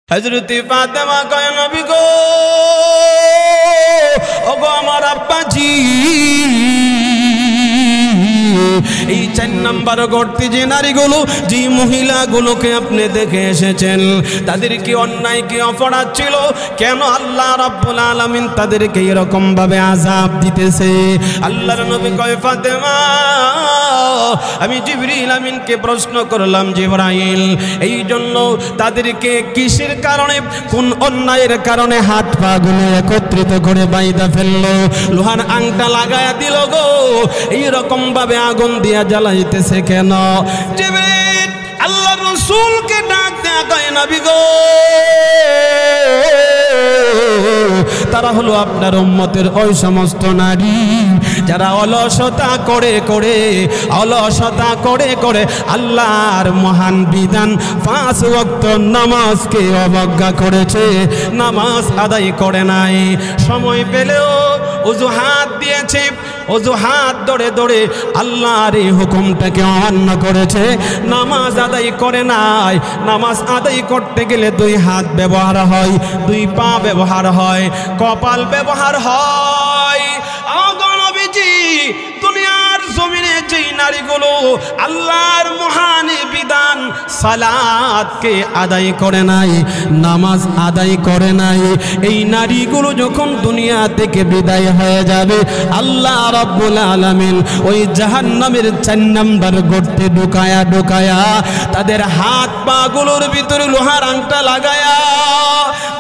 হযরত ফাতেমা কয় নবী গো, ওগো আমার আব্বাজি, এই 4 নাম্বার গর্তে যে নারীগুলো, যে মহিলাগুলোকে আপনি দেখে এসেছেন, তাদের কি অন্যায় কি অপরাধ ছিল? কেন আল্লাহ রাব্বুল আলামিন তাদেরকে এরকম ভাবে আযাব দিতেছে? আল্লাহর নবী কয় ফাতেমা, আমি জিবরিল আমিনকে প্রশ্ন করলাম, জিবরাইল এই জন্য তাদেরকে কিসের কারণে, কোন অন্যায়ের কারণে হাত পা গুলো একত্রিত করে বাইদা ফেললো, লোহার আংটা লাগায়া দিল গো, এইরকম ভাবে আগুন দিয়া জ্বালাইতেছে কেন? জিবরিল আল্লাহর রাসূলকে ডাক দেয়া কয় নবী গো, তারা হলো আপনার উম্মতের ওই সমস্ত নারী যারা অলসতা করে আল্লাহর মহান বিধান 5 ওয়াক্ত নামাজকে অবজ্ঞা করেছে, নামাজ আদায় করে নাই, সময় পেলেও অজুহাত দিয়েছে, অজুহাত ধরে ধরে আল্লাহর এই হুকুমটাকে অমান্য করেছে, নামাজ আদায় করে নাই। নামাজ আদায় করতে গেলে 2 হাত ব্যবহার হয়, 2 পা ব্যবহার হয়, কপাল ব্যবহার হয়। নবীজি দুনিয়ার জমিনে যেই নারীগুলো আল্লাহর মহান বিধান সালাতকে আদায় করে নাই, নামাজ আদায় করে নাই, এই নারীগুলো যখন দুনিয়া থেকে বিদায় হয়ে যাবে, আল্লাহ রাব্বুল আলামিন ওই জাহান্নামের 4 নাম্বার গর্তে ঢুকায়া ঢুকায়া তাদের হাত পা গুলোর ভিতরে লোহার আংটা লাগায়া,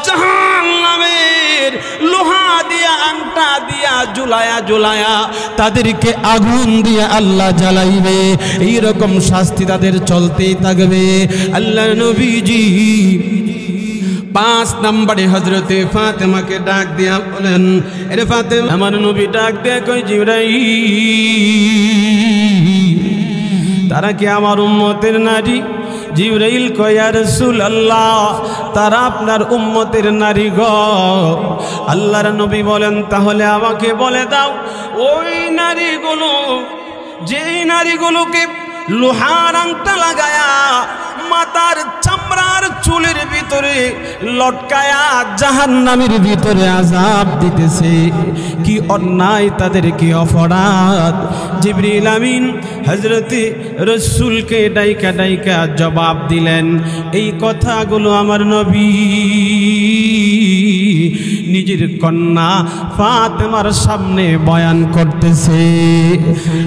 জাহান্নামের লোহা দিয়া আংটা দিয়া ঝুলায়া ঝুলায়া তাদেরকে আগুন দিয়ে আল্লাহ জ্বালাইবে। এইরকম শাস্তি তাদের চলতেই থাকবে। আল্লাহ নবীজি 5 নম্বরে হযরতে ফাতেমাকে ডাক দিয়া বলেন, আরে ফাতেমা, আমার নবী ডাক দেয়া কই, জিবরাইল তারা কি আমার উম্মতের নারী? জিবরাইল কয়, ইয়া রাসূলুল্লাহ তারা আপনার উম্মতের নারী গো। আল্লাহর নবী বলেন, তাহলে আমাকে বলে দাও ওই নারীগুলো, যেই নারীগুলোকে লোহার আংটা লাগায়া মাথার চামড়ার চুলের ভিতরে লটকায়া জাহান্নামের ভিতরে আযাব দিতেছে, কি অন্যায় তাদের, কি অপরাধ? জিবরিল আমিন হযরতে রাসূলকে ডাইকা ডাইকা জবাব দিলেন, এই কথাগুলো আমার নবী নিজের কন্যা ফাতেমার সামনে বয়ান করতেছে।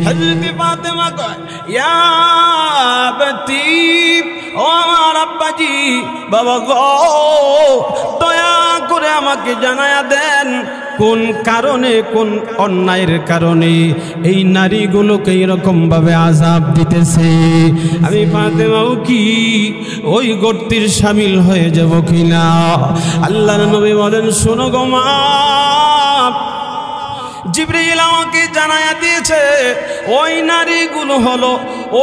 হযরতে ফাতেমা কয়, ইয়া বাতি, ও আমার আব্বাজি, বাবা গো, দয়া করে আমাকে জানায়া দেন কোন কারণে, কোন অন্যায়ের কারণে এই নারীগুলোকে এরকম ভাবে আযাব দিতেছে। আমি ফাতেমাও কি ওই গর্তের শামিল হয়ে যাব কিনা? আল্লাহর নবী বলেন, শোনো গো মা, জিবরিল আমাকে জানায়া দিয়েছে ওই নারীগুলো হলো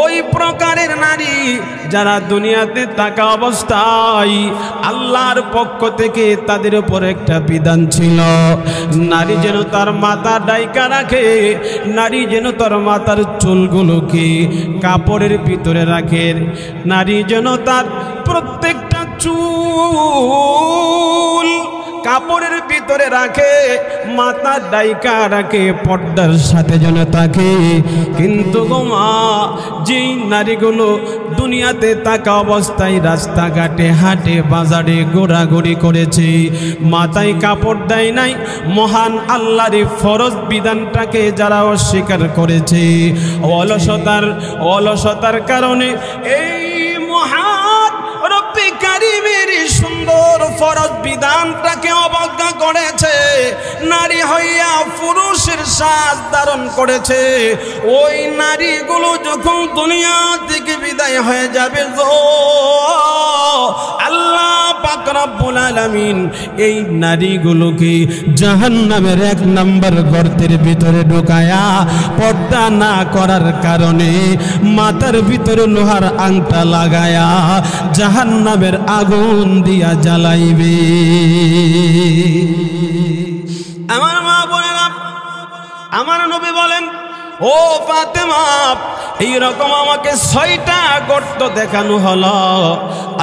ওই প্রকারের নারী যারা দুনিয়াতে থাকা অবস্থায় আল্লাহর পক্ষ থেকে তাদের উপর একটা বিধান ছিল, নারী যেন তার মাথা ডাইকা রাখে, নারী যেন তার মাথার চুলগুলোকে কাপড়ের ভিতরে রাখে, নারী যেন তার প্রত্যেকটা চুল কাপড়ের ভিতরে রাখে, মাথা ডাইকা রাখে, পর্দার সাথে যেন থাকে। কিন্তু গো মা, যেই নারীগুলো দুনিয়াতে থাকা অবস্থায় রাস্তাঘাটে হাটে বাজারে ঘোরাঘুরি করেছে, মাথায় কাপড় দেয় নাই, মহান আল্লাহর ফরজ বিধানটাকে যারা অস্বীকার করেছে, অলসতার কারণে এই মহান রব্বে কারীমের সুন্দর ফরজ বিধানটাকে অবজ্ঞা করেছে, নারী হইয়া পুরুষের সাজ ধারণ করেছে, ওই নারীগুলো যখন দুনিয়া থেকে বিদায় হয়ে যাবে গো, আল্লাহ পাক রব্বুল আলামিন এই নারীগুলোকে জাহান্নামের 1 নম্বর গর্তের ভিতরে ঢুকায়া পর্দা না করার কারণে মাথার ভিতরে লোহার আংটা লাগায়া জাহান্নামের আগুন দিয়া জ্বালাইবে। আমার মা বোনেরা, আমার নবী বলেন, ও ফাতেমা, এইরকম আমাকে 6টা গর্ত দেখানো হলো।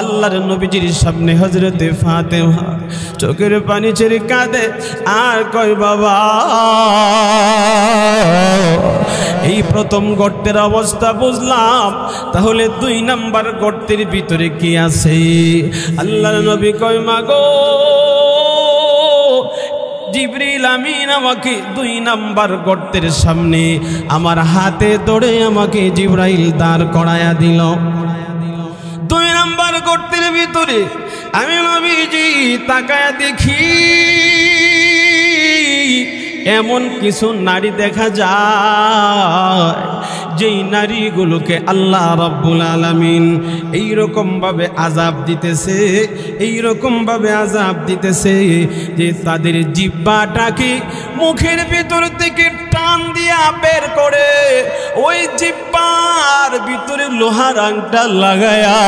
আল্লাহর নবীজির সামনে হযরতে ফাতেমা চোখের পানি ছেড়ে কাঁদে আর কয়, বাবা এই প্রথম গর্তের অবস্থা বুঝলাম, তাহলে 2 নাম্বার গর্তের ভিতরে কি আছে? আল্লাহর নবী কয়, মাগো জিবরিল আমিন আমাকে 2 নাম্বার গর্তের সামনে আমার হাতে ধরে আমাকে জিবরাইল দাঁড় করায়া দিল। 2 নাম্বার গর্তের ভিতরে আমি নবীজি তাকায়া দেখি এমন কিছু নারী দেখা যায় যেই নারীগুলোকে আল্লাহ রাব্বুল আলামিন এইরকম ভাবে আযাব দিতেছে, এইরকম ভাবে আযাব দিতেছে যে তাদের জিহ্বাটাকে মুখের ভিতর থেকে টান দিয়া বের করে ওই জিহ্বার ভিতরে লোহার আংটা লাগায়া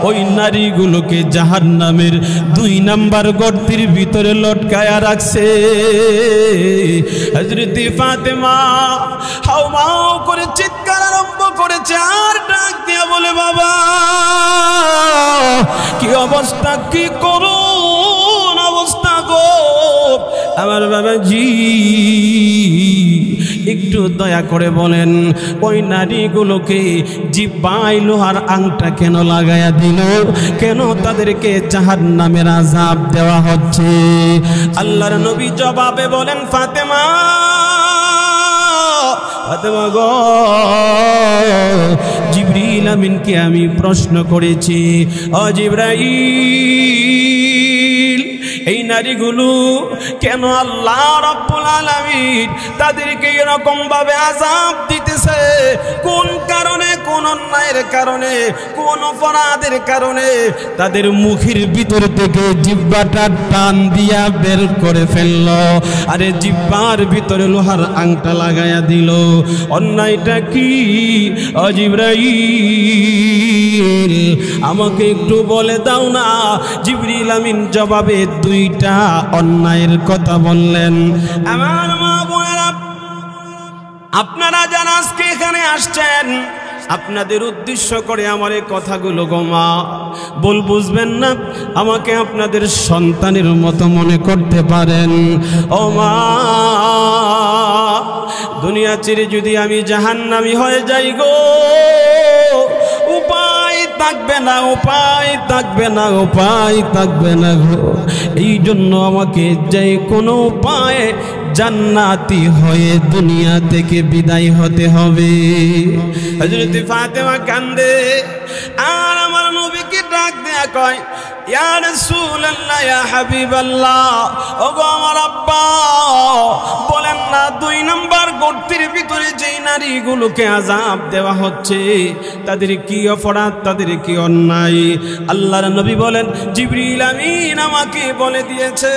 ওই নারীগুলোকে জাহান্নামের 2 নাম্বার গর্তের ভিতরে লটকায়া রাখছে। হযরত ফাতেমা হাওমাও করে চিৎকার আরম্ভ করেছে আর ডাক দিয়া বলে, বাবা কি অবস্থা, কি করুন অবস্থা গো আমার বাবাজি, একটু দয়া করে বলেন ওই নারীগুলোকে জিহ্বায় লোহার আংটা কেন লাগায়া দিল, কেন তাদেরকে জাহান্নামের আযাব দেওয়া হচ্ছে? আল্লাহর নবী জবাবে বলেন, ফাতেমা ফাতেমা গো, জিবরিল আমিনকে আমি প্রশ্ন করেছি, ও জিবরাইল এই নারীগুলো কেন আল্লাহ রাব্বুল আলামিন তাদেরকে এরকম ভাবে আযাব দিতেছে? কোন কারণে, কোন অন্যায়ের কারণে, কোন অপরাধের কারণে তাদের মুখের ভিতর থেকে জিহ্বাটা টান দিয়া বের করে ফেলল, আরে জিহ্বার ভিতরে লোহার আংটা লাগায়া দিল, অন্যায়টা কি? ও জিবরাইল আমাকে একটু বলে দাও না। জিবরিল আমিন জবাবে 2টা অন্যায়ের কথা বললেন। আমার মা বোনেরা, আপনারা যারা আজকে এখানে আসছেন, আপনাদের উদ্দেশ্য করে আমার এই কথাগুলো গো মা, বল বুঝবেন না, আমাকে আপনাদের সন্তানের মতো মনে করতে পারেন। ও মা, দুনিয়া ছেড়ে যদি আমি জাহান্নামী হয়ে যাই গো, উপায় থাকবে না, উপায় থাকবে না, উপায় থাকবে না গো। এই জন্য আমাকে যে কোনো উপায়ে জান্নাতি হয়ে দুনিয়া থেকে বিদায় হতে হবে। হযরত ফাতেমা কান্দে আর আমার নবীকে ডাক দেয়া কয়, ইয়া রাসূলুল্লাহ, ইয়া হাবিবাল্লাহ, ওগো আমার আব্বা বলেন না 2 নাম্বার গর্তের ভিতরে যেই নারীগুলোকে আযাব দেওয়া হচ্ছে তাদের কি অপরাধ, তাদের কি অন্যায়? আল্লাহর নবী বলেন, জিবরিল আমিন আমাকে বলে দিয়েছে,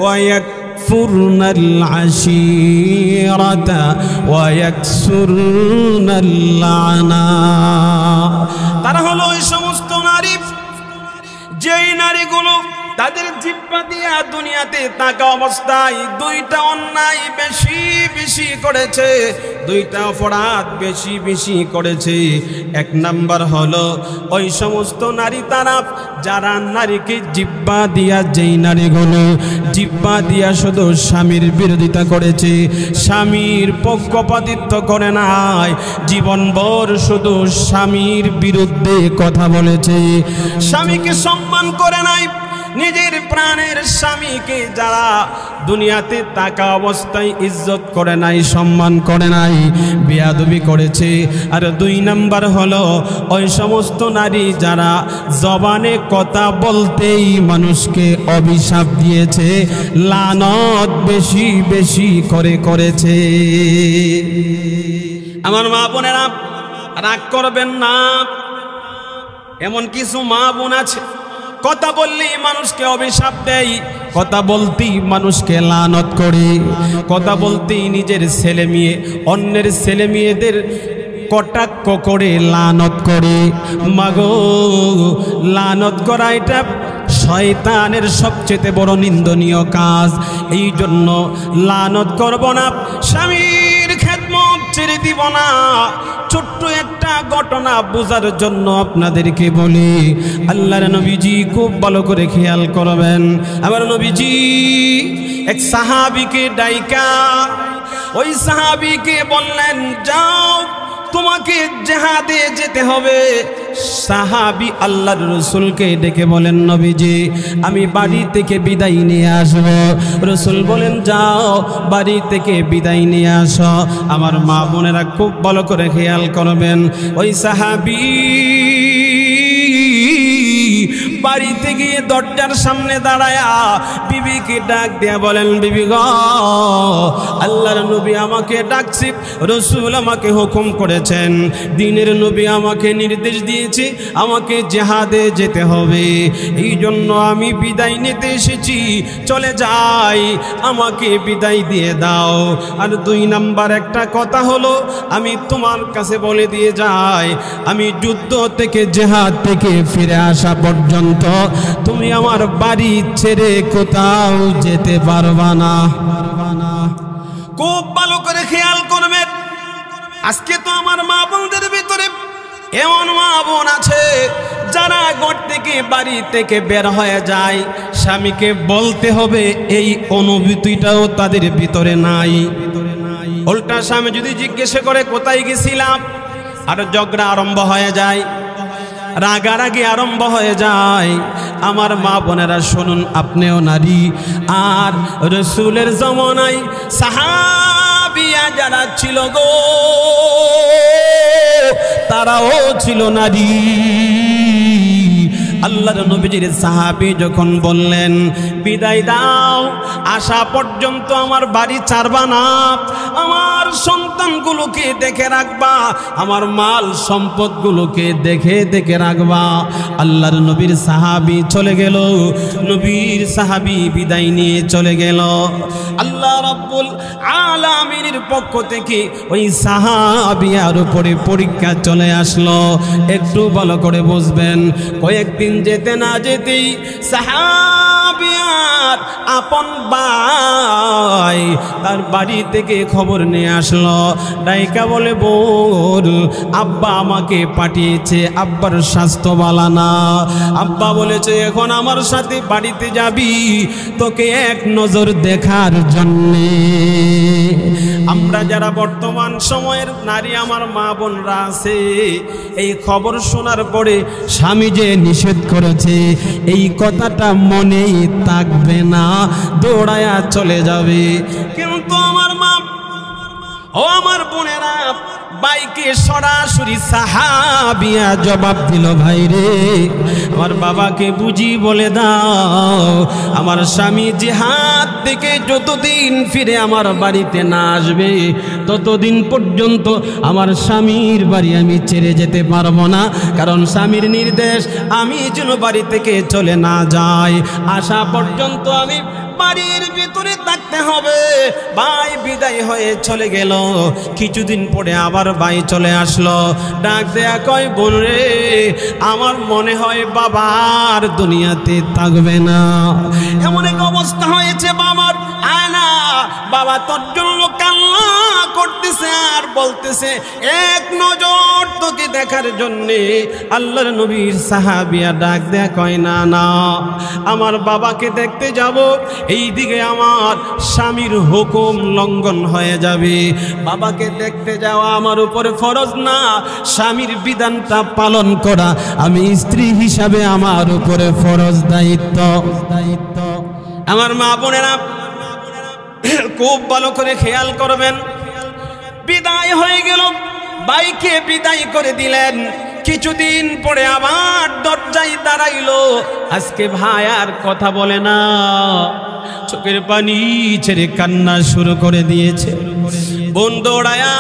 ওয়ায়াকফুরনাল আশীরাতা ওয়ায়াকসুরনাল লানা। তারা হলো ওই সমস্ত নারী যেই নারীগুলো তাদের জিহ্বা দিয়া দুনিয়াতে থাকা অবস্থায় 2টা অন্যায় বেশি বেশি করেছে, 2টা অপরাধ বেশি বেশি করেছে। 1 নাম্বার হলো ওই সমস্ত নারী তারা যারা নারীকে জিহ্বা দিয়া, যেই নারীগুলো জিহ্বা দিয়া শুধু স্বামীর বিরোধিতা করেছে, স্বামীর পক্ষপাতিত্ব করে নাই, জীবনভর শুধু স্বামীর বিরুদ্ধে কথা বলেছে, স্বামীকে সম্মান করে নাই, নিজের প্রাণের স্বামীকে যারা দুনিয়াতে থাকা অবস্থায় ইজ্জত করে নাই, সম্মান করে নাই, বেয়াদবি করেছে। আর 2 নাম্বার হলো ওই সমস্ত নারী যারা জবানে কথা বলতেই মানুষকে অভিশাপ দিয়েছে, লানত বেশি বেশি করে করেছে। আমার মা বোনেরা, রাগ করবেন না, এমন কিছু মা বোন আছে কথা বললেই মানুষকে অভিশাপ দেয়, কথা বলতেই মানুষকে লানত করে, কথা বলতেই নিজের ছেলে মেয়ে অন্যের ছেলে মেয়েদের কটাক্ষ করে লানত করে। মাগো, লানত করা এটা শয়তানের সবচেয়ে বড় নিন্দনীয় কাজ। এই জন্য লানত করব না, স্বামীর খেদমত ছেড়ে দিব না। ছোট্ট একটা ঘটনা বোঝার জন্য আপনাদেরকে বলি, আল্লাহর নবীজি খুব ভালো করে খেয়াল করবেন। আমার নবীজি এক সাহাবীকে ডাইকা ওই সাহাবীকে বললেন, যাও তোমাকে জিহাদে যেতে হবে। সাহাবী আল্লাহর রাসূলকে ডেকে বলেন, নবীজি আমি বাড়ি থেকে বিদায় নিয়ে আসব। রাসূল বলেন, যাও বাড়ি থেকে বিদায় নিয়ে আসো। আমার মা বোনেরা খুব ভালো করে খেয়াল করবেন, ওই সাহাবী বাড়িতে গিয়ে দরজার সামনে দাঁড়ায়া বিবিকে ডাক দিয়া বলেন, বিবি গো, আল্লাহর নবী আমাকে ডাকছে, রাসূল আমাকে হুকুম করেছেন, দ্বীনের নবী আমাকে নির্দেশ দিয়েছে আমাকে জিহাদে যেতে হবে। এই জন্য আমি বিদায় নিতে এসেছি, চলে যাই, আমাকে বিদায় দিয়ে দাও। আর 2 নাম্বার একটা কথা হলো, আমি তোমার কাছে বলে দিয়ে যাই, আমি যুদ্ধ থেকে জিহাদ থেকে ফিরে আসা পর্যন্ত তুমি আমার বাড়ি ছেড়ে কোথাও যেতে পারবা না। খুব ভালো করে খেয়াল করবেন। আজকে তো আমার মা বোনদের ভিতরে এমন মা বোন আছে যারা ঘর থেকে বাড়ি থেকে বের হয়ে যায়, স্বামীকে বলতে হবে এই অনুভূতিটাও তাদের ভিতরে নাই। উল্টা স্বামী যদি জিজ্ঞেস করে কোথায় গেছিলাম, আর ঝগড়া আরম্ভ হয়ে যায়, রাগারাগি আরম্ভ হয়ে যায়। আমার মা বোনেরা শুনুন, আপনিও নারী, আর রাসূলের জামানায় সাহাবিয়া যারা ছিল গো, তারাও ছিল নারী। আল্লাহর নবীজির সাহাবী যখন বললেন, বিদায় দাও, আসা পর্যন্ত আমার বাড়ি ছাড়বা না, আমার সন্তানগুলোকে দেখে রাখবা, আমার মাল সম্পদগুলোকে দেখে দেখে রাখবা। আল্লাহর নবীর সাহাবী চলে গেল, নবীর সাহাবী বিদায় নিয়ে চলে গেল। আল্লাহ রাব্বুল আলামিনের পক্ষ থেকে ওই সাহাবিয়ার উপরে পরীক্ষা চলে আসলো। একটু ভালো করে বুঝবেন, কয়েকদিন যেতে না যেতেই সাহাবিয়ার আপন ভাই তার বাড়ি থেকে খবর নিয়ে আসলো, ডাইকা বলে, বোন আব্বা আমাকে পাঠিয়েছে, আব্বার স্বাস্থ্য ভালো না। আব্বা বলেছে এখন আমার সাথে বাড়িতে যাবি, তোকে এক নজর দেখার জন্যে। আমরা যারা বর্তমান সময়ের নারী আমার মা বোনরা আছে, এই খবর শোনার পরে স্বামী যে নিষেধ করেছে এই কথাটা মনেই থাকবে না, দৌড়ায়া চলে যাবে। কিন্তু আমার মা ও আমার বোনেরা, বাইকে সরাসরি সাহাবিয়া জবাব দিল, ভাই রে, আমার বাবাকে বুঝি বলে দাও, আমার স্বামী জিহাদ থেকে যতদিন ফিরে আমার বাড়িতে না আসবে ততদিন পর্যন্ত আমার স্বামীর বাড়ি আমি ছেড়ে যেতে পারবো না, কারণ স্বামীর নির্দেশ আমি যেন বাড়ি থেকে চলে না যাই, আসা পর্যন্ত আমি বাড়ির ভিতরে থাকতে হবে। ভাই বিদায় হয়ে চলে গেল। কিছুদিন পরে আবার ভাই চলে আসলো, ডাক দেয়া কয়, বোন রে, আমার মনে হয় বাবা আর দুনিয়াতে থাকবে না, এমন এক অবস্থা হয়েছে বাবার। আয়না বাবা তোর জন্য কান্না করতেছে আর বলতেছে এক নজর তোকে দেখার জন্যে। আল্লাহর নবীর সাহাবিয়া ডাক দেয়া কয়, না না, আমার বাবাকে দেখতে যাব, এই দিকে আমার স্বামীর হুকুম লঙ্ঘন হয়ে যাবে। বাবাকে দেখতে যাওয়া আমার উপরে ফরজ না, স্বামীর বিধানটা পালন করা আমি স্ত্রী হিসাবে আমার উপরে ফরজ দায়িত্ব। আমার মা বোনেরা খুব ভালো করে খেয়াল করবেন। বিদায় হয়ে গেল, ভাইকে বিদায় করে দিলেন। কিছুদিন পরে আবার দরজায় দাঁড়াইলো। আজকে ভাই আর কথা বলে না, চোখের পানি ছেড়ে কান্না শুরু করে দিয়েছে। বোন দৌড়ায়া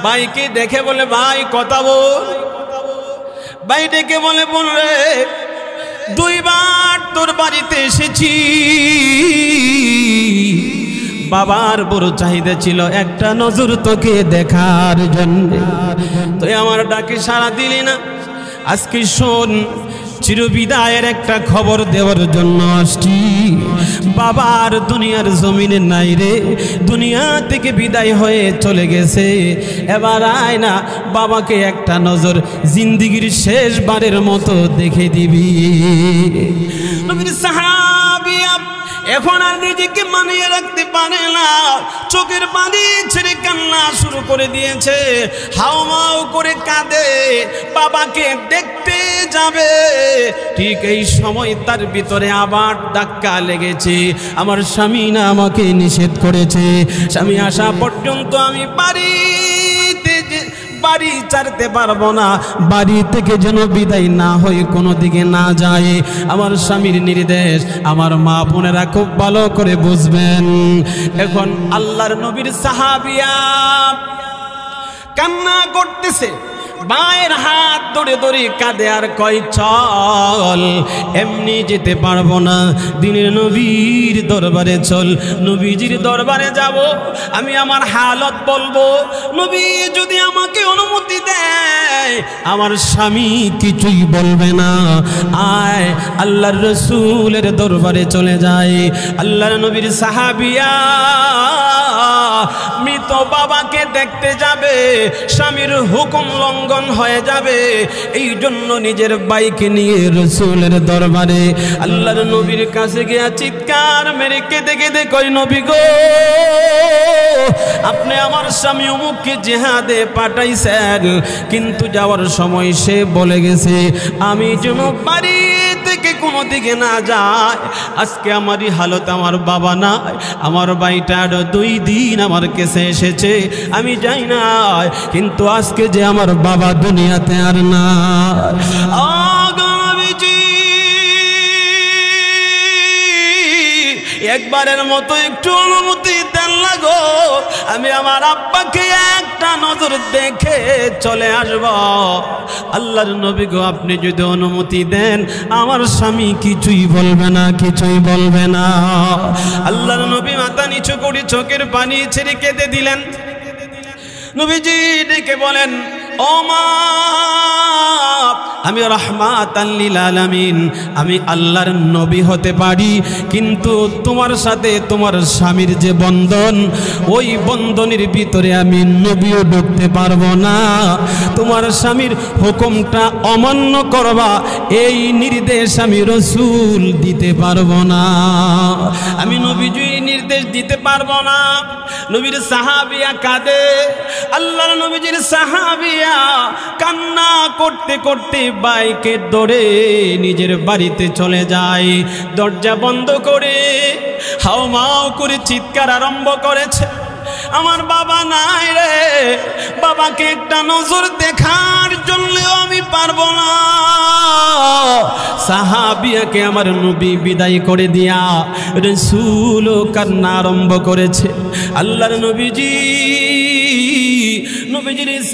ভাইকে দেখে বলে, ভাই কথা বল। ভাই ডেকে বলে, বোন রে, 2 বার তোর বাড়িতে এসেছি, বাবার বড় চাহিদা ছিল একটা নজর তোকে দেখার জন্য, তুই আমার ডাকে সাড়া দিলি না। আজকে শোন, চিরবিদায়ের একটা খবর দেওয়ার জন্য আসছি। বাবা আর দুনিয়ার জমিনে নাই রে, দুনিয়া থেকে বিদায় হয়ে চলে গেছে। এবার আয় না বাবাকে একটা নজর জিন্দিগির শেষবারের মতো দেখে দিবি। নবীর সাহাবিয়া এখন আর নিজেকে মানিয়ে রাখতে পারে না, চোখের পানি ছেড়ে কান্না শুরু করে দিয়েছে, হাউমাউ করে কাঁদে, বাবাকে দেখতে যাবে। ঠিক এই সময় তার ভিতরে আবার ধাক্কা লেগেছে। আমার স্বামী না আমাকে নিষেধ করেছে, স্বামী আসা পর্যন্ত আমি বাড়ি ছাড়তে পারবো না, বাড়ি থেকে যেন বিদায় না হয়ে কোনো দিকে না যায়। আমার স্বামীর নির্দেশ আমার মা বোনেরা খুব ভালো করে বুঝবেন। এখন আল্লাহর নবীর সাহাবিয়া কান্না করতেছে, মায়ের হাত ধরে ধরে কাঁদে আর কয় চল, এমনি যেতে পারবো না, দিনের নবীর দরবারে চল, নবীজির দরবারে যাব, আমি আমার হালত বলবো, নবী যদি আমাকে অনুমতি দেয় আমার স্বামী কিছুই বলবে না। আয় আল্লাহর রসুলের দরবারে চলে যায়। আল্লাহর নবীর সাহাবিয়া মৃত বাবাকে দেখতে যাবে, স্বামীর হুকুম লঙ্ঘন হয়ে যাবে, এই জন্য নিজের বাইকে নিয়ে রসুলের দরবারে আল্লাহর নবীর কাছে গিয়া চিৎকার মেরে কেঁদে কেঁদে কই, নবী গো আপনি আমার স্বামী অমুককে জিহাদে পাঠাইছেন, কিন্তু যাওয়ার সময় সে বলে গেছে আমি যেন বাড়ি থেকে কোনো দিকে না যায়। আজকে আমারই হালত, আমার বাবা নাই, আমার ভাইটার 2 দিন আমার কাছে এসেছে, আমি যাই না, কিন্তু আজকে যে আমার বাবা দুনিয়াতে আর না। একবারের মতো একটু অনুমতি দেন লাগো, আমি আমার আব্বাকে একটা নজর দেখে চলে আসব। আল্লাহর নবী গো আপনি যদি অনুমতি দেন আমার স্বামী কিছুই বলবে না, কিছুই বলবে না। আল্লাহর নবী মাথা নিচু করে চোখের পানি ছেড়ে কেঁদে দিলেন। নবীজি ডেকে বলেন, ও মা, আমি রাহমাতাল লিল আলামিন, আমি আল্লাহর নবী হতে পারি, কিন্তু তোমার সাথে তোমার স্বামীর যে বন্ধন, ওই বন্ধনের ভিতরে আমি নবীও ঢুকতে পারবো না। তোমার স্বামীর হুকুমটা অমান্য করবা এই নির্দেশ আমি রসুল দিতে পারবো না, আমি নবীজি নির্দেশ দিতে পারবো না। নবীর সাহাবিয়া কাঁদে, আল্লাহর নবীজির সাহাবিয়া কান্না করতে করতে বাইকে দৌড়ে নিজের বাড়িতে চলে যায়। দরজা বন্ধ করে হাউমাউ করে চিৎকার আরম্ভ করেছে, আমার বাবা নাই রে, বাবাকে একটা নজর দেখার জন্যও আমি পারবো না। সাহাবিয়াকে আমার নবী বিদায় করে দিয়া রাসূল কান্না আরম্ভ করেছে। আল্লাহর নবীজির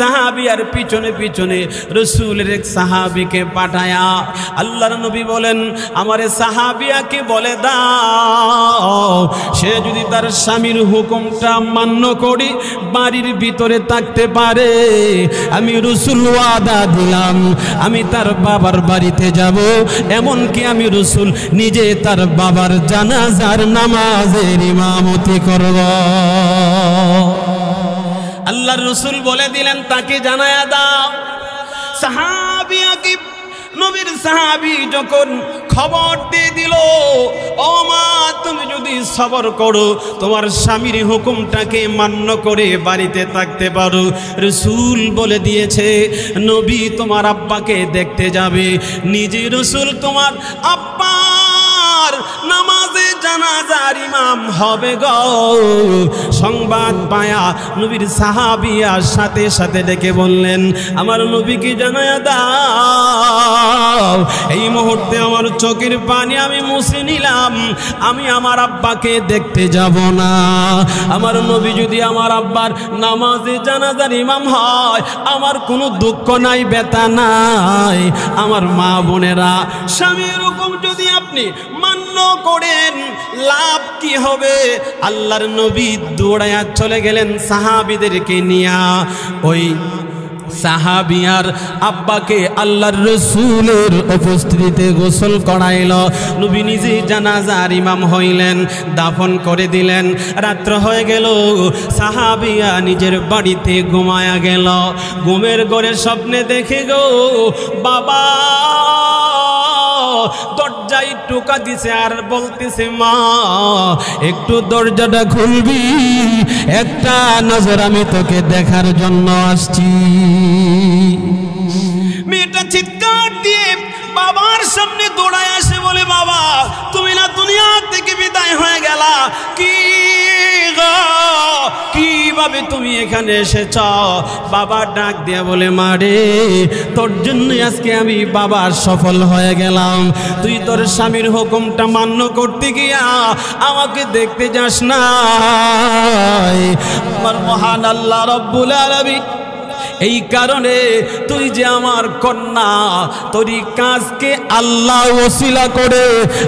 সাহাবিয়ার পিছনে পিছনে রসুলের এক সাহাবিকে পাঠায়া আল্লাহর নবী বলেন, আমার সাহাবিয়াকে বলে দাও, সে যদি তার স্বামীর হুকুমটা মান্য করে বাড়ির ভিতরে থাকতে পারে, আমি রসুল ওয়াদা দিলাম আমি তার বাবার বাড়িতে যাব, এমনকি আমি রসুল নিজে তার বাবার জানাজার নামাজের ইমামতি করব। আল্লাহর রসুল বলে দিলেন তাকে জানায়া দাও। সাহাবিয়াকে নবীর সাহাবী যখন খবর দিয়ে দিল, ও মা তুমি যদি সবর করো, তোমার স্বামীর হুকুমটাকে মান্য করে বাড়িতে থাকতে পারো, রসুল বলে দিয়েছে নবী তোমার আব্বাকে দেখতে যাবে, নিজে রসুল তোমার আব্বার নামাজে জানাজার ইমাম হবে গো। সংবাদ পায়া নবীর সাহাবিয়া সাথে সাথে ডেকে বললেন, আমার নবীকে জানায়া দাও, এই মুহূর্তে আমার চোখের পানি আমি মুছে নিলাম, আমি আমার আব্বাকে দেখতে যাব না। আমার নবী যদি আমার আব্বার নামাজে জানাজার ইমাম হয়, আমার কোনো দুঃখ নাই, ব্যথা নাই। আমার মা বোনেরা, স্বামীর হুকুম যদি আপনি মান্য করেন লাভ কি হবে? আল্লাহর নবী দৌড়ায়া চলে গেলেন সাহাবীদেরকে নিয়া ওই সাহাবিয়ার আব্বাকে আল্লাহর রাসূলের উপস্থিতিতে গোসল করাইল। নবী নিজে জানাজার ইমাম হইলেন, দাফন করে দিলেন। রাত্র হয়ে গেল, সাহাবিয়া নিজের বাড়িতে ঘুমায়া গেল। ঘুমের ঘরে স্বপ্নে দেখে গো বাবা দরজায় টোকা দিছে আর বলতেছে, মা একটু দরজাটা খুলবি, একটা নজর আমি তোকে দেখার জন্য আসছি। মেয়েটা চিৎকার দিয়ে বাবার সামনে দৌড়ায় আসে, বলে বাবা তুমি না দুনিয়া থেকে বিদায় হয়ে গেলা, কিভাবে তুমি এখানে এসেছ? বাবা ডাক দিয়া বলে, মা রে তোর জন্য আজকে আমি বাবা সফল হয়ে গেলাম। তুই তোর স্বামীর হুকুমটা মান্য করতে গিয়া আমাকে দেখতে যাস না। আমার মহান আল্লাহ রব্বুল আলামিন এই কারণে তুই যে আমার কন্যা, তোর কাজকে আল্লাহ ওসিলা করে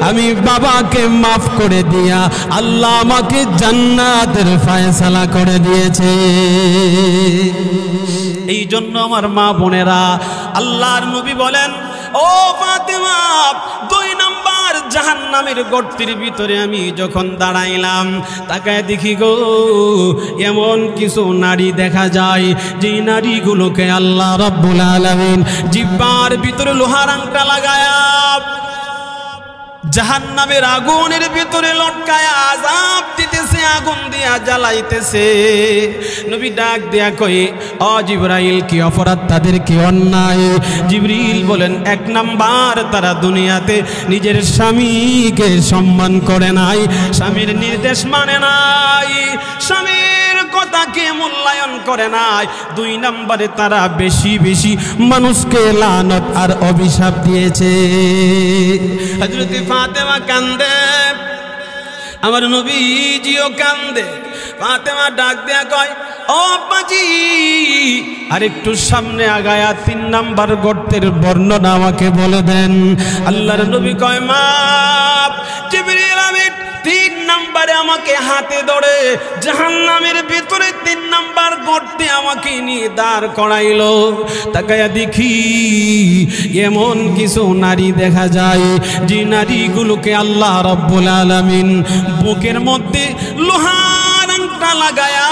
আমি বাবাকে মাফ করে দিয়া আল্লাহ আমাকে জান্নাতের ফয়সালা করে দিয়েছে। এই জন্য আমার মা বোনেরা, আল্লাহর নবী বলেন, ও ফাতেমা, 2 নাম্বার জাহান্নামের গর্তের ভিতরে আমি যখন দাঁড়াইলাম, তাকায় দেখি গো এমন কিছু নারী দেখা যায় যে নারীগুলোকে আল্লাহ রাব্বুল আলামিন জিহ্বার ভিতরে লোহার আংটা লাগায়া জাহান্নামের আগুনের ভিতরে লটকায়া আযাব দিতেছে, আগুন দিয়া জ্বালাইতেছে। নবী ডাক দেয়া কই, ও জিবরাইল কি অপরাধ তাদের, কি অন্যায়? জিবরিল বলেন, 1 নাম্বার তারা দুনিয়াতে নিজের স্বামীকে সম্মান করে নাই, স্বামীর নির্দেশ মানে নাই, স্বামীর কথাকে মূল্যায়ন করে নাই। 2 নাম্বারে তারা বেশি বেশি মানুষকে লানত আর অভিশাপ দিয়েছে। হযরত ফাতেমা কান্দে, আমার নবীজিও কান্দে। ফাতেমা ডাক দেয়া কয়, ও আব্বাজি আরেকটু সামনে আগায়া 3 নাম্বার গর্তের বর্ণনা আমাকে বলে দেন। আল্লাহর নবী কয়, মা জিবরিল আমিন 3 নাম্বারে আমাকে হাতে ধরে জাহান্নামের ভিতরে 3 নাম্বার গর্তে আমাকে নিয়ে দাঁড় করাইলো। তাকায়া দেখি এমন কিছু নারী দেখা যায় যে নারীগুলোকে আল্লাহ রাব্বুল আলামিন বুকের মধ্যে লোহার আংটা লাগায়া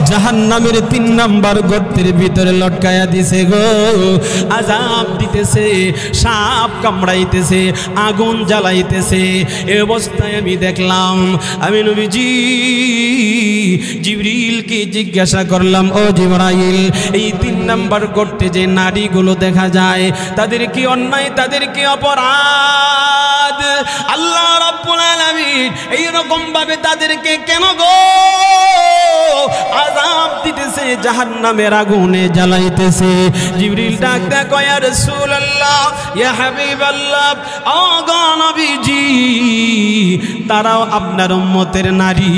জাহান্নামের 3 নাম্বার গর্তের ভিতরে লটকায়া দিছে গো, আযাব দিতেছে, সাপ কামড়াইতেছে, আগুন জ্বালাইতেছে। এই অবস্থায় আমি দেখলাম, আমি নবীজি জিবরিলকে জিজ্ঞাসা করলাম, ও জিবরাইল এই 3 নাম্বার গর্তে যে নারীগুলো দেখা যায় তাদের কি অন্যায়, তাদের কি অপরাধ? আল্লাহ রাব্বুল আলামিন এইরকম ভাবে তাদেরকে কেন গো আযাব দিতেছে, জাহান্নামের আগুনে জ্বালাইতেছে? জিবরিল ডাক দেয়া কয়, ইয়া রাসূলুল্লাহ, ইয়া হাবিবাল্লাহ, ও গো নবীজি তারাও আপনার উম্মতের নারী,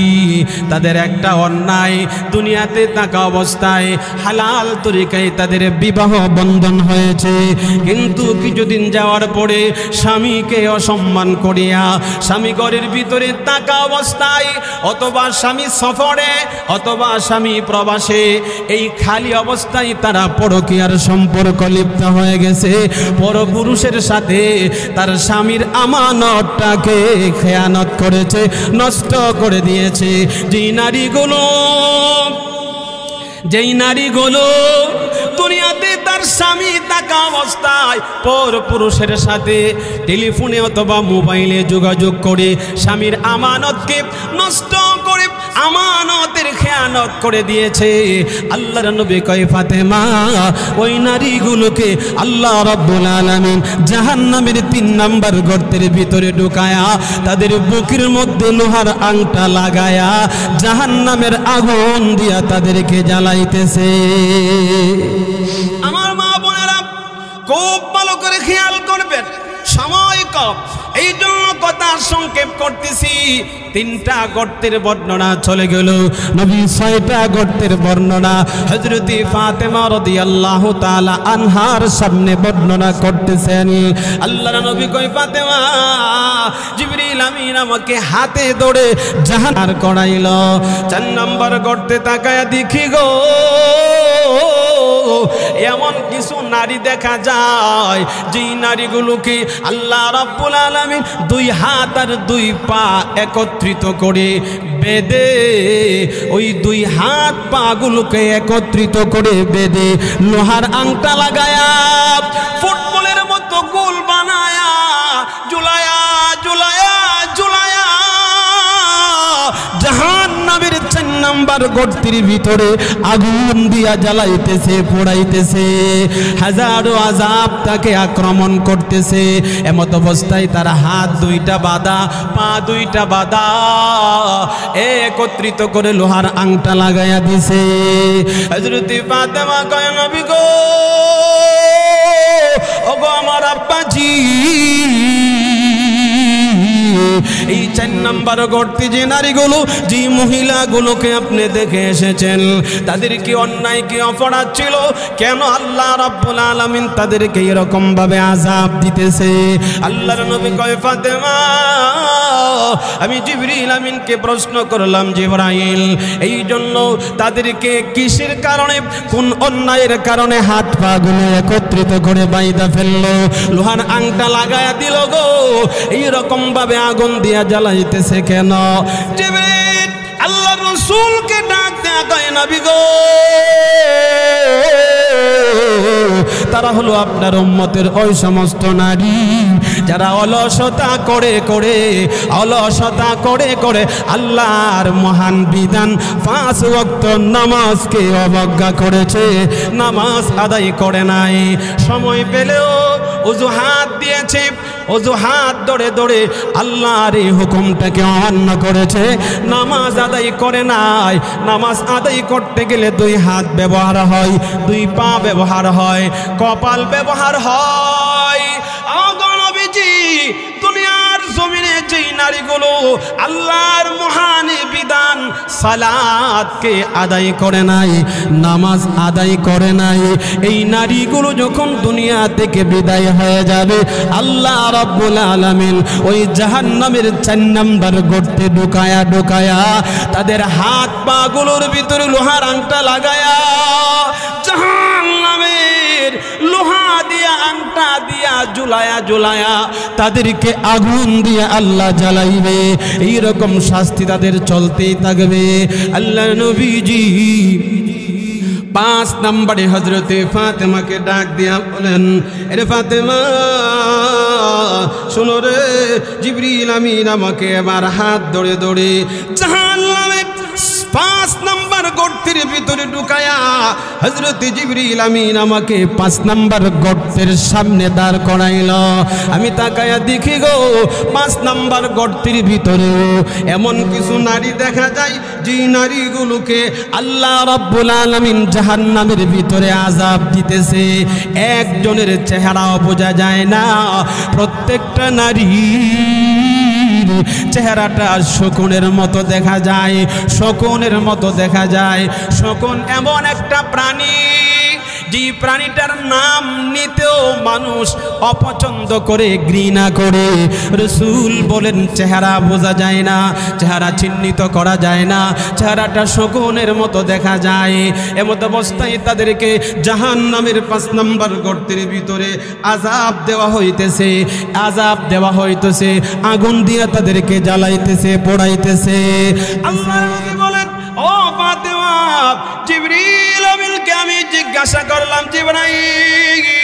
তাদের একটা অন্যায়, দুনিয়াতে থাকা অবস্থায় হালাল তরিকায় তাদের বিবাহ বন্ধন হয়েছে, কিন্তু কিছুদিন যাওয়ার পরে স্বামীকে অসম্মান করিয়া স্বামী ঘরের ভিতরে থাকা অবস্থায়, অথবা স্বামী সফরে অথবা স্বামী প্রবাসে, এই খালি অবস্থায় তারা পরকীয়ার সম্পর্ক লিপ্ত হয়ে গেছে, পরপুরুষের সাথে তার স্বামীর আমানতটাকে খেয়ানত করেছে, নষ্ট করে দিয়েছে। যেই নারীগুলো দুনিয়াতে তার স্বামী থাকা অবস্থায় পরপুরুষের সাথে টেলিফোনে অথবা মোবাইলে যোগাযোগ করে স্বামীর আমানতকে নষ্ট করে আমানতের খেয়ানত করে দিয়েছে, আল্লাহর নবী কয়, ফাতেমা ওই নারীগুলোকে আল্লাহ রাব্বুল আলামিন জাহান্নামের 3 নাম্বার গর্তের ভিতরে ঢুকায়া তাদের বুকের মধ্যে লোহার আংটা লাগায়া জাহান্নামের আগুন দিয়া তাদেরকে জ্বালাইতেছে। আমার মা বোনেরা খুব ভালো করে খেয়াল করবেন, সময় কম, এই জন্য কথা সংক্ষেপ করতেছি। 3টা গর্তের বর্ণনা চলে গেল, নবী 6টা গর্তের বর্ণনা হযরতে ফাতেমা রাদিয়াল্লাহু তাআলা আনহার সামনে বর্ণনা করতেছেন। আল্লাহর নবী কই, ফাতেমা, জিবরিল আমিন আমাকে হাতে ধরে জাহান্নার করাইল। 4 নম্বর গর্তে তাকায়া দেখি গো, এমন কিছু নারী দেখা যায় যেই নারীগুলোকে আল্লাহ রাব্বুল আলামিন 2 হাত আর 2 পা একত্রিত করে বেঁধে, ওই 2 হাত পা গুলোকে একত্রিত করে বেঁধে লোহার আংটা লাগায়া ফুটবলের মতো গোল বানায়া ঝুলায়া ঝুলায়া ঝুলায়া জাহান্নামের 4 নাম্বার গর্তের ভিতরে আগুন দিয়া জ্বালাইতেছে, পোড়াইতেছে, হাজারো আযাব তাকে আক্রমণ করতেছে। এমত অবস্থায় তার হাত 2টা বাঁধা, পা 2টা বাঁধা, একত্রিত করে লোহার আংটা লাগাইয়া দিছে। হযরতে ফাতেমা কয়, নবী গো, ওগো আমার আব্বাজি, এই 4 নাম্বার গর্তে যে নারীগুলো, যে মহিলাগুলোকে আপনি দেখে এসেছেন, তাদের কি অন্যায়, কি অপরাধ ছিল? কেন আল্লাহ রাব্বুল আলামিন তাদেরকে এরকম ভাবে আযাব দিতেছে? আল্লাহর নবী কয়, ফাতেমা, আমি জিবরিল আমিনকে প্রশ্ন করলাম, জিবরাইল, এই জন্য তাদেরকে কিসের কারণে, কোন অন্যায়ের কারণে হাত পা গুলো একত্রিত করে বাইদা ফেললো, লোহার আংটা লাগায়া দিল গো, এইরকম ভাবে আগুন দিয়া জ্বালাইতেছে কেন? জিবরিল আল্লাহর রাসূলকে ডাক দেয়া কয়, নবী গো, তারা হলো আপনার উম্মতের ওই সমস্ত নারী যারা অলসতা করে করে আল্লাহর মহান বিধান 5 ওয়াক্ত নামাজকে অবজ্ঞা করেছে, নামাজ আদায় করে নাই, সময় পেলেও অজুহাত দিয়েছে, অজুহাত ধরে ধরে আল্লাহর এই হুকুমটাকে অমান্য করেছে, নামাজ আদায় করে নাই। নামাজ আদায় করতে গেলে 2 হাত ব্যবহার হয়, 2 পা ব্যবহার হয়, কপাল ব্যবহার হয়। নবীজি, দুনিয়ার জমিনে যেই নারীগুলো আল্লাহর মহান বিধান সালাতকে আদায় করে নাই, নামাজ আদায় করে নাই, এই নারীগুলো যখন দুনিয়া থেকে বিদায় হয়ে যাবে, আল্লাহ রাব্বুল আলামিন ওই জাহান্নামের 4 নাম্বার গর্তে ঢুকায়া ঢুকায়া তাদের হাত পা গুলোর ভিতরে লোহার আংটা লাগায়া জাহান্নামের লোহা দিয়া আংটা দিয়া ঝুলায়া ঝুলায়া তাদেরকে আগুন দিয়ে আল্লাহ জ্বালাইবে। এইরকম শাস্তি তাদের চলতেই থাকবে। আল্লাহ নবীজি 5 নম্বরে হযরতে ফাতেমাকে ডাক দিয়া বলেন, আরে ফাতেমা, শোনো রে, জিবরিল আমিন আমাকে এবার হাত ধরে ধরে জাহান্নামে 5 নম্বর গর্তের ভিতরে ঢুকায়া হযরতে জিবরিল আমিন আমাকে 5 নম্বর গর্তের সামনে দাঁড় করাইল। আমি তাকায়া দেখি গো, 5 নম্বর গর্তের ভিতরে এমন কিছু নারী দেখা যায় যে নারীগুলোকে আল্লাহ রাব্বুল আলামিন জাহান্নামের ভিতরে আযাব দিতেছে। একজনের চেহারাও বোঝা যায় না, প্রত্যেকটা নারী চেহারাটা শকুনের মতো দেখা যায়, শকুনের মতো দেখা যায়। শকুন এমন একটা প্রাণী, যে প্রাণীটার নাম নিতেও মানুষ অপছন্দ করে, ঘৃণা করে। রাসূল বলেন, চেহারা বোঝা যায় না, চেহারা চিহ্নিত করা যায় না, চেহারাটা শকুনের মতো দেখা যায়। এমত অবস্থায় তাদেরকে জাহান্নামের 5 নম্বর গর্তের ভিতরে আযাব দেওয়া হইতেছে, আযাব দেওয়া হইতেছে, আগুন দিয়ে তাদেরকে জ্বালাইতেছে, পোড়াইতেছে। আল্লাহর নবী বলেন, ও ফাতেমা, জিবরিল আমিনকে আমি জিজ্ঞাসা করলাম, জিবরাইল,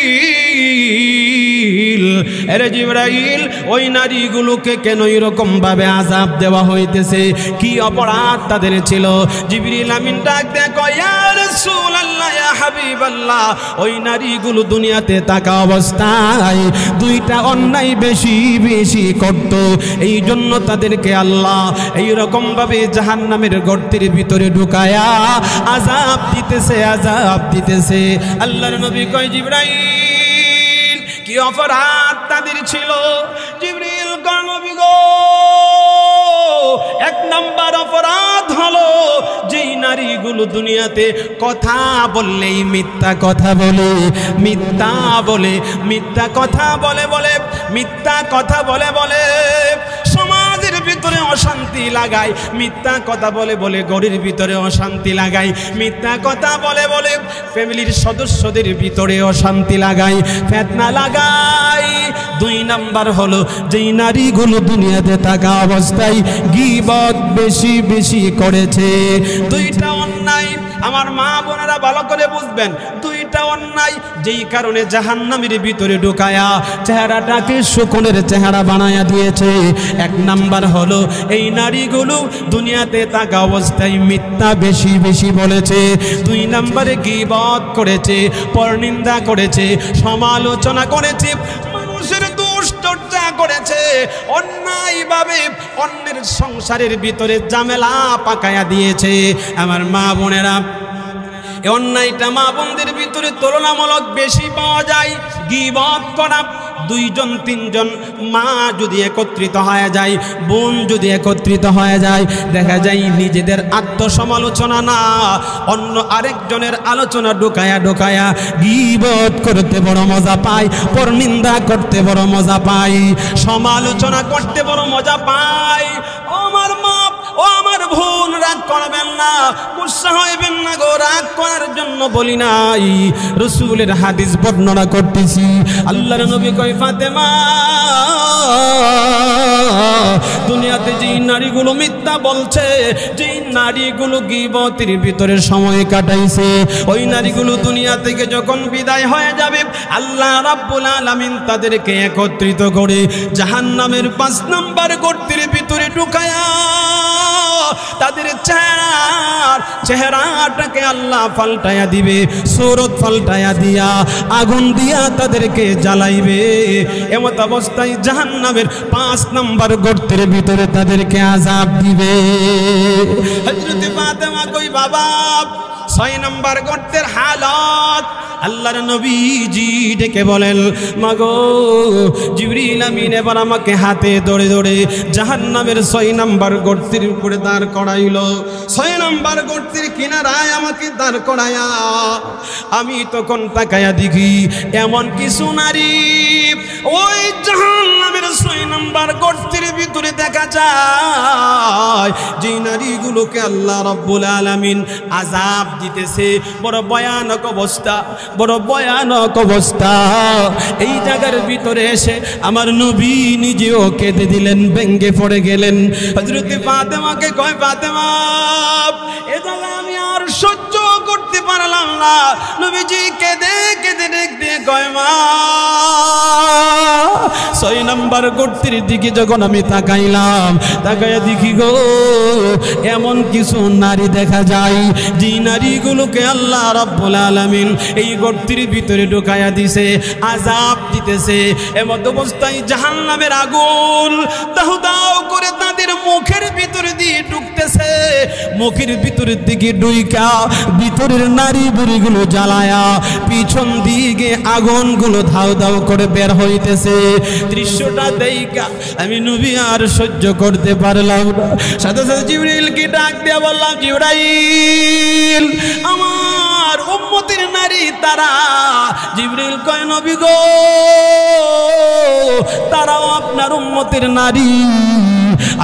আরে জিবরাইল, ওই নারীগুলোকে কেন এরকম ভাবে আযাব দেওয়া হইতেছে? কি অপরাধ তাদের ছিল? জিবরিল আমিন ডাক দেয়া কয়, ইয়া রাসূলুল্লাহ, ইয়া হাবিবাল্লাহ, ওই নারীগুলো দুনিয়াতে থাকা অবস্থায় 2টা অন্যায় বেশি বেশি করত, এই জন্য তাদেরকে আল্লাহ এইরকম ভাবে জাহান্নামের গর্তের ভিতরে ঢুকায়া আযাব দিতেছে, আযাব দিতেছে। আল্লাহর নবী কয়, জিবরাইল, কি অপরাধ তাদের ছিল? জিবরিল কয় নবী গো, এক নাম্বার অপরাধ হলো যেই নারীগুলো দুনিয়াতে কথা বললেই মিথ্যা কথা বলে, মিথ্যা বলে, মিথ্যা কথা বলে বলে, মিথ্যা কথা বলে বলে সমাজের ভিতরে অশান্তি লাগায়, মিথ্যা কথা বলে বলে ঘরের ভিতরে অশান্তি লাগায়, মিথ্যা কথা বলে বলে ফ্যামিলির সদস্যদের ভিতরে অশান্তি লাগায়, ফিতনা লাগায়। দুই নাম্বার হলো যেই নারীগুলো দুনিয়াতে থাকা অবস্থায় গীবত বেশি বেশি করেছে। দুইটা অন্যায় আমার মা বোনেরা ভালো করে বুঝবেন, দুইটা অন্যায় যেই কারণে জাহান্নামের ভিতরে ঢুকায়া চেহারাটাকে শকুনের চেহারা বানায়া দিয়েছে। এক নাম্বার হলো এই নারীগুলো দুনিয়াতে থাকা অবস্থায় মিথ্যা বেশি বেশি বলেছে। দুই নাম্বারে গীবত করেছে, পরনিন্দা করেছে, সমালোচনা করেছে, মানুষের দোষ চর্চা করেছে, অন্যায়ভাবে অন্যের সংসারের ভিতরে ঝামেলা পাকায়া দিয়েছে। আমার মা বোনেরা, এই অন্যায়টা মা বোনদের ভিতরে তুলনামূলক বেশি পাওয়া যায়। গীবত করা, দুইজন তিনজন মা যদি একত্রিত হয়ে যায়, বোন যদি একত্রিত হয়ে যায়, দেখা যায় নিজেদের আত্মসমালোচনা না, অন্য আরেকজনের আলোচনা ঢোকায়া ঢোকায়া গীবত করতে বড় মজা পায়, পরনিন্দা করতে বড় মজা পায়, সমালোচনা করতে বড় মজা পায়। ও আমার মা, ও আমার বোন, রাগ করবেন না, গুসা হইবেন না গো, রাগ করার জন্য বলি নাই, রাসূলের হাদিস বর্ণনা করতেছি। আল্লাহর নবী কয়, ফাতেমা, দুনিয়াতে যেই নারীগুলো মিথ্যা বলছে, যেই নারীগুলো গীবতের ভিতরে সময় কাটাইছে, ওই নারীগুলো দুনিয়া থেকে যখন বিদায় হয়ে যাবে, আল্লাহ রাব্বুল আলামিন তাদেরকে একত্রিত করে জাহান্নামের 5 নাম্বার গর্তের ভিতরে ঢুকায়া তাদের চেহারাটাকে আল্লাহ পাল্টায়া দিবে, সুরত পাল্টায়া দিয়া আগুন দিয়া তাদেরকে জ্বালাইবে। এমত অবস্থায় জাহান্নামের 5 নাম্বার গর্তের ভিতরে তাদেরকে আযাব দিবে। হযরত ফাতেমা কই, বাবা 6 নাম্বার গর্তের হালত আল্লাহর নবীজি ডেকে বলেন, মাগো জিবরিল আমিন এবার আমাকে হাতে ধরে ধরে জাহান্নামের 6 নাম্বার গর্তের উপরে দাঁড় করাইল। 6 নাম্বার গর্তের কিনারায় আমাকে দাঁড় করায়া আমি তখন তাকায়া দেখি এমন কিছু নারী ওই জাহান্নামের 6 নাম্বার গর্তের ভিতরে দেখা যায়, যে নারীগুলোকে আল্লাহ রাব্বুল আলামিন আযাব দিতেছে। বড় ভয়ানক অবস্থা, বড় ভয়ানক অবস্থা। এই জায়গার ভিতরে এসে আমার নবী নিজেও কেঁদে দিলেন, ব্যঙ্গে পড়ে গেলেন। হযরত ফাতেমাকে কয়, ফাতেমা, এ জায়গা আমি আর সহ্য করতে পারলাম না। নবীজি কেঁদে কেঁদে দেখতে কয়, মা 6 নাম্বার গর্তের দিকে যখন আমি তাকাইলাম, তাকাইয়া দেখি গো এমন কিছু নারী দেখা যায়, যে নারীগুলোকে আল্লাহ রাব্বুল আলামিন এই গর্তের ভিতরে ঢুকায়া দিছে, আযাব দিতেছে। এমত অবস্থায় জাহান্নামের আগুন দাউ দাউ করে তাদের মুখের ভিতরে দিয়ে ঢুকতেছে, মুখের ভিতরের দিকে ঢুইকা ভিতরের নারী বুড়িগুলো জ্বালায়া পিছন দিকে আগুনগুলো ধাউ দাউ করে বের হইতেছে। দৃশ্যটা দেইকা আমি নবী আর সহ্য করতে পারলাম না। সাথে সাথে জিবরাইলকে ডাক দিয়ে বললাম, জিবরাইল, আমার উম্মতের নারী তারা। জিবরাইল কয়, নবী গো, তারাও আপনার উম্মতের নারী।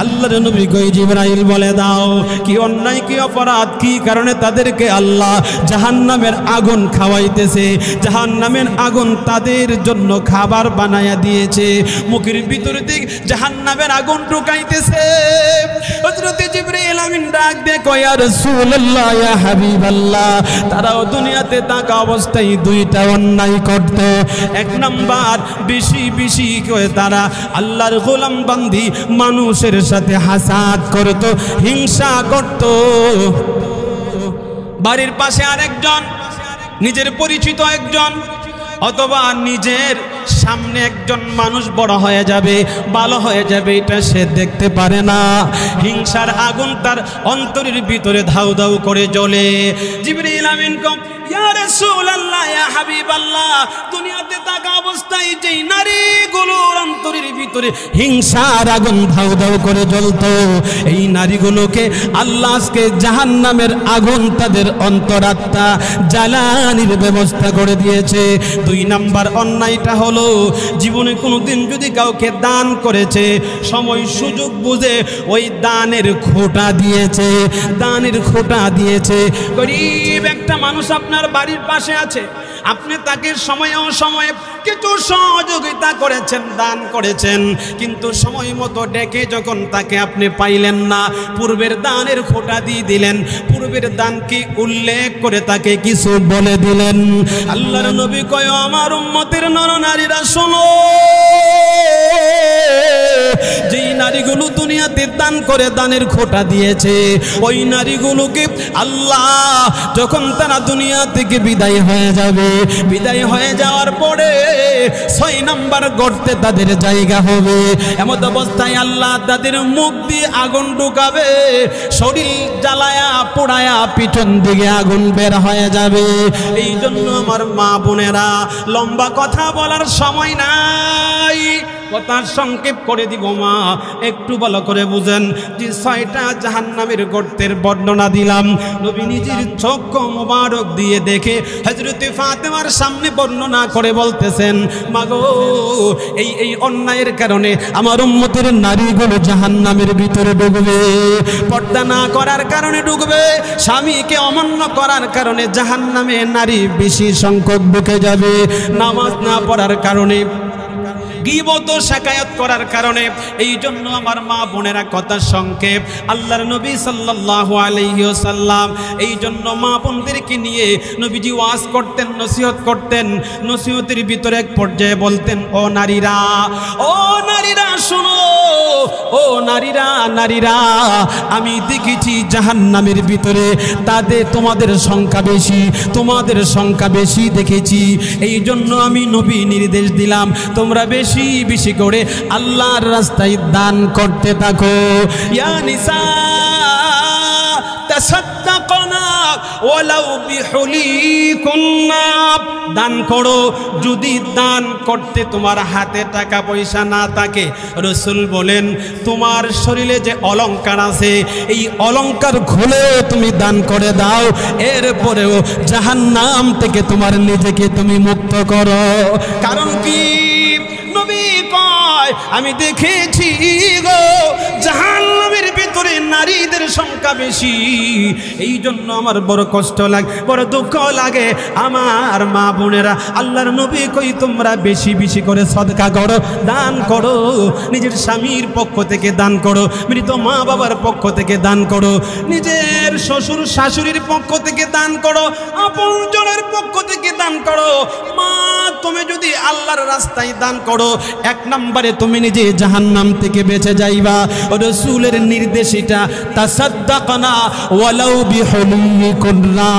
আল্লাহর নবী কই, জিবরাইল বলে দাও কি অন্যায়, কি অপরাধ, কি কারণে তাদেরকে আল্লাহ জাহান্নামের আগুন খাওয়াইতেছে, জাহান্নামের আগুন তাদের জন্য খাবার বানায়া দিয়েছে, মুখের ভিতর দিকে জাহান্নামের আগুন ঢুকাইতেছে। হযরত জিবরাইল আমিন ডাক দিয়ে কয়, ইয়া রাসূলুল্লাহ, ইয়া হাবিবাল্লাহ, তারাও দুনিয়াতে থাকা অবস্থায় 2টা অন্যায় করত। 1 নাম্বার, বেশি বেশি করে তারা আল্লাহর গোলাম বান্দি মানুষের সাথে হাসাদ করত, হিংসা করত। বাড়ির পাশে আরেকজন, নিজের পরিচিত একজন অথবা নিজের সামনে একজন মানুষ বড় হয়ে যাবে, ভালো হয়ে যাবে, এটা সে দেখতে পারে না। হিংসার আগুন তার অন্তরের ভিতরে ধাউ ধাউ করে জ্বলে। জিবরিল আমিন কম, ইয়া রাসূলুল্লাহ, ইয়া হাবিবাল্লাহ, দুনিয়াতে থাকা অবস্থায় যেই নারীগুলোর অন্তরের ভিতরে হিংসার আগুন ধাউ ধাউ করে জ্বলতো, এই নারীগুলোকে আল্লাহ আজকে জাহান্নামের আগুন তাদের অন্তরাত্মা জ্বালানির ব্যবস্থা করে দিয়েছে। 2 নাম্বার অন্যায়টা হলো, জীবনে কোনোদিন যদি কাউকে দান করেছে, সময় সুযোগ বুঝে ওই দানের খোঁটা দিয়েছে, দানের খোঁটা দিয়েছে। গরিব একটা মানুষ আপনার বাড়ির পাশে আছে, আপনি তাকে সময়ে অসময়ে কিছু সহযোগিতা করেছেন, দান করেছেন, কিন্তু সময় মতো ডেকে যখন তাকে আপনি পাইলেন না, পূর্বের দানের খোঁটা দিয়ে দিলেন, পূর্বের দানকে উল্লেখ করে তাকে কিছু বলে দিলেন। আল্লাহর নবী কয়, আমার উম্মতের নরনারীরা শোনো, যেই নারীগুলো দুনিয়াতে দান করে দানের খোঁটা দিয়েছে, ওই নারীগুলোকে আল্লাহ যখন তারা দুনিয়া থেকে বিদায় হয়ে যাবে, বিদায় হয়ে যাওয়ার পরে 6 নাম্বার গর্তে তাদের জায়গা হবে। এমন অবস্থায় আল্লাহ তাদের মুখ দিয়ে আগুন ঢুকাবে, শরীর জ্বালায়া পোড়ায়া পিছন দিকে আগুন বের হয়ে যাবে। এই জন্য আমার মা বোনেরা, লম্বা কথা বলার সময় নাই, কথার সংক্ষেপ করে দিব মা, একটু ভালো করে বুঝেন। যে 6টা জাহান্নামের গর্তের বর্ণনা দিলাম, নবী নিজের চক্ষু মোবারক দিয়ে দেখে হযরতে ফাতেমার সামনে বর্ণনা করে বলতেছেন, মাগো এই অন্যায়ের কারণে আমার উম্মতের নারীগুলো জাহান্নামের ভিতরে ডুববে, পর্দা না করার কারণে ডুববে, স্বামীকে অমান্য করার কারণে জাহান্নামে নারী বেশি সংখ্যক ঢুকে যাবে, নামাজ না পড়ার কারণে, গীবত শাকায়াত করার কারণে। এই জন্য আমার মা বোনেরা, কথা সংক্ষেপ, আল্লাহর নবী সাল্লাল্লাহু আলাইহি ওয়াসাল্লাম এই জন্য মা বোনদেরকে নিয়ে নবীজি ওয়াজ করতেন, নসিহত করতেন। নসিহতের ভিতরে এক পর্যায়ে বলতেন, ও নারীরা, ও নারীরা শোনো, ও নারীরা, নারীরা, আমি দেখেছি জাহান্নামের ভিতরে তোমাদের সংখ্যা বেশি, তোমাদের সংখ্যা বেশি দেখেছি। এই জন্য আমি নবী নির্দেশ দিলাম, তোমরা বেশি বেশি করে আল্লাহর রাস্তায় দান করতে থাকো। ইয়া নিসা তাসাদ্দাকনা ওয়ালাউ বিহুলিকুন্না, দান করো, যদি দান করতে তোমার হাতে টাকা পয়সা না থাকে, রাসূল বলেন তোমার শরীরে যে অলংকার আছে, এই অলংকার খুলে তুমি দান করে দাও, এরপরেও জাহান্নাম থেকে তোমার নিজেকে তুমি মুক্ত করো। কারণ কি? নবী কয়, আমি দেখেছি গো জাহান্নামের ভিতরে নারীদের সংখ্যা বেশি। এই জন্য আমার বড় কষ্ট লাগে, বড় দুঃখ লাগে। আমার মা বোনেরা, আল্লাহর নবী কই তোমরা বেশি বেশি করে সদকা করো, দান করো, নিজের স্বামীর পক্ষ থেকে দান করো, মৃত মা বাবার পক্ষ থেকে দান করো, নিজের শ্বশুর শাশুড়ির পক্ষ থেকে দান করো, আপনজনের পক্ষ থেকে দান করো। মা, তুমি যদি আল্লাহর রাস্তায় দান করো, 1 নম্বরে তুমি নিজে জাহান্নাম থেকে বেঁচে যাইবা। রাসূলের নির্দেশ এটা, তাসাদ্দাকনা ওয়ালাউ বিহুলিকুন্না,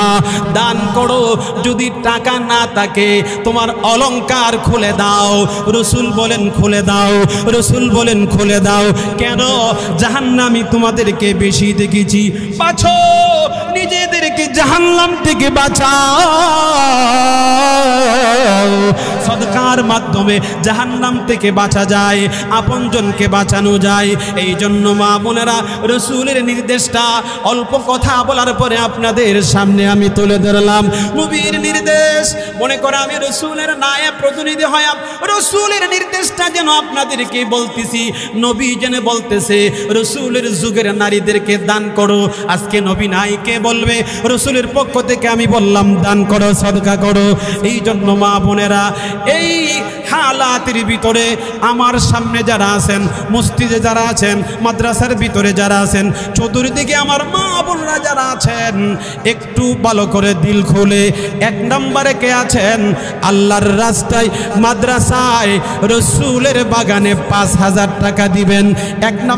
দান করো, যদি টাকা না থাকে তোমার অলংকার খুলে দাও। রাসূল বলেন খুলে দাও, রাসূল বলেন খুলে দাও। কেন? জাহান্নামী তোমাদেরকে বেশি দেখেছি। বাঁচো, নিজেদেরকে জাহান্নাম থেকে বাঁচাও। সদকার মাধ্যমে জাহান্নাম থেকে বাঁচা যায়, আপনজনকে বাঁচানো যায়। এই জন্য মা বোনেরা, রাসূলের নির্দেশটা অল্প কথা বলার পরে আপনাদের সামনে আমি তুলে ধরলাম। নবীর নির্দেশ, মনে করে আমি রাসূলের নায়েব প্রতিনিধি হয়ে রাসূলের নির্দেশটা যেন আপনাদেরকে বলতেছি। নবী যেন বলতেছে রাসূলের যুগের নারীদেরকে দান করো। আজকে নবী নাই, কে বলবে? রাসূলের পক্ষ থেকে আমি বললাম দান করো, সদকা করো। এই জন্য মা বোনেরা, এই হালাতের ভিতরে আমার সামনে যারা আছেন, মসজিদে যারা আছেন, মাদ্রাসার ভিতরে যারা আছেন, চতুর্দিকে আমার মা বোনরা যারা আছেন, একটু ভালো করে দিল খুলে, 1 নম্বরে কে আছেন? আল্লাহর রাস্তায় মাদ্রাসায় রাসূলের বাগানে 5000 টাকা দিবেন। 1 নম্বর